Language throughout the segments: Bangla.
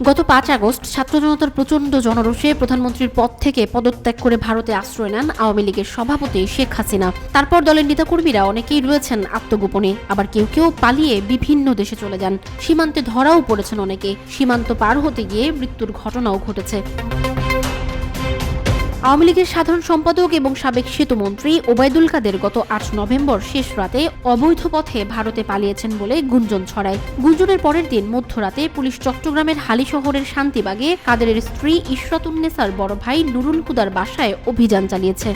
গত ৫ আগস্ট ছাত্র জনতার প্রচণ্ড জনরোষে প্রধানমন্ত্রীর পদ থেকে পদত্যাগ করে ভারতে আশ্রয় নেন আওয়ামী লীগের সভাপতি শেখ হাসিনা। তারপর দলের নেতাকর্মীরা অনেকেই রয়েছেন আত্মগোপনে, আবার কেউ কেউ পালিয়ে বিভিন্ন দেশে চলে যান। সীমান্তে ধরাও পড়েছেন অনেকে। সীমান্ত পার হতে গিয়ে মৃত্যুর ঘটনাও ঘটেছে। আওয়ামী লীগের সাধারণ সম্পাদক এবং সাবেক সেতুমন্ত্রী ওবায়দুল কাদের গত ৮ নভেম্বর শেষ রাতে অবৈধ পথে ভারতে পালিয়েছেন বলে গুঞ্জন ছড়ায়। গুঞ্জনের পরের দিন মধ্যরাতে পুলিশ চট্টগ্রামের হালি শহরের শান্তিবাগে কাদেরের স্ত্রী ইশরাতুন্নেসার বড় ভাই নুরুল হুদার বাসায় অভিযান চালিয়েছে।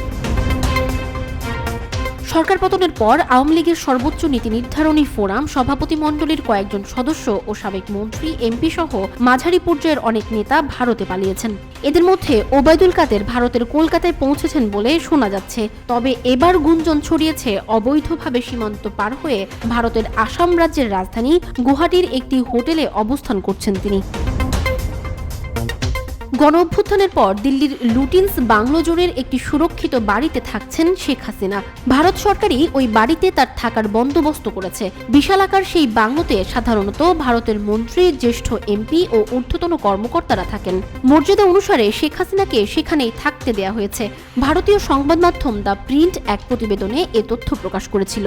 সরকার পতনের পর আওয়ামী লীগের সর্বোচ্চ নীতি নির্ধারণী ফোরাম সভাপতিমণ্ডলীর কয়েকজন সদস্য ও সাবেক মন্ত্রী, এমপি সহ মাঝারি পর্যায়ের অনেক নেতা ভারতে পালিয়েছেন। এদের মধ্যে ওবায়দুল কাদের ভারতের কলকাতায় পৌঁছেছেন বলে শোনা যাচ্ছে। তবে এবার গুঞ্জন ছড়িয়েছে অবৈধভাবে সীমান্ত পার হয়ে ভারতের আসাম রাজ্যের রাজধানী গুয়াহাটির একটি হোটেলে অবস্থান করছেন তিনি। গণঅভ্যুত্থানের পর দিল্লির লুটিন্স বাংলো জোনের একটি সুরক্ষিত বাড়িতে থাকছেন শেখ হাসিনা। ভারত সরকারই ওই বাড়িতে তার থাকার বন্দোবস্ত করেছে। বিশালাকার সেই বাংলোতে সাধারণত ভারতের মন্ত্রী, জ্যেষ্ঠ এমপি ও ঊর্ধ্বতন কর্মকর্তারা থাকেন। মর্যাদা অনুসারে শেখ হাসিনাকে সেখানেই থাকতে দেয়া হয়েছে। ভারতীয় সংবাদ মাধ্যম দ্য প্রিন্ট এক প্রতিবেদনে এ তথ্য প্রকাশ করেছিল।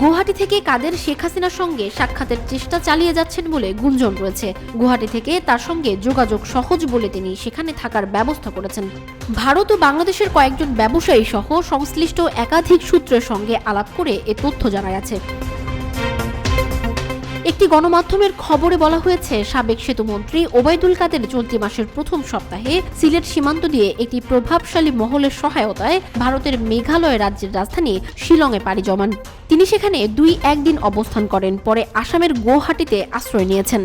গুয়াহাটি থেকে কাদের শেখ হাসিনার সঙ্গে সাক্ষাতের চেষ্টা চালিয়ে যাচ্ছেন বলে গুঞ্জন রয়েছে। গুয়াহাটি থেকে তার সঙ্গে যোগাযোগ সহজ বলে তিনি সেখানে থাকার ব্যবস্থা করেছেন। ভারত ও বাংলাদেশের কয়েকজন ব্যবসায়ী সহ সংশ্লিষ্ট একাধিক সূত্রের সঙ্গে আলাপ করে এ তথ্য জানা গেছে। একটি গণমাধ্যমের খবরে বলা হয়েছে, সাবেক সেতুমন্ত্রী ওবায়দুল কাদের চলতি মাসের প্রথম সপ্তাহে সিলেট সীমান্ত দিয়ে একটি প্রভাবশালী মহলের সহায়তায় ভারতের মেঘালয় রাজ্যের রাজধানী শিলংয়ে পাড়ি জমান। তিনি সেখানে ২-১ দিন অবস্থান করেন, পরে আসামের গুয়াহাটিতে আশ্রয় নিয়েছেন।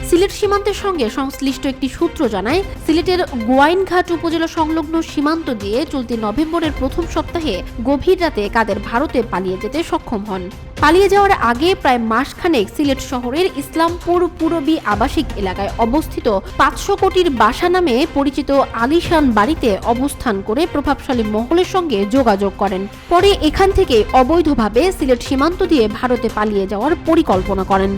সিলেট সীমান্তের সঙ্গে সংশ্লিষ্ট একটি সূত্র জানায়, সিলেটের গোয়াইনঘাট উপজেলা সংলগ্ন সীমান্ত দিয়ে চলতি নভেম্বরের প্রথম সপ্তাহে গভীর রাতে কাদের ভারতে পালিয়ে যেতে সক্ষম হন। পালিয়ে যাওয়ার আগে প্রায় মাসখানেক সিলেট শহরের ইসলামপুর পূরবী আবাসিক এলাকায় অবস্থিত ৫০০ কোটির বাসা নামে পরিচিত আলিশান বাড়িতে অবস্থান করে প্রভাবশালী মহলের সঙ্গে যোগাযোগ করেন। পরে এখান থেকে অবৈধভাবে সিলেট সীমান্ত দিয়ে ভারতে পালিয়ে যাওয়ার পরিকল্পনা করেন।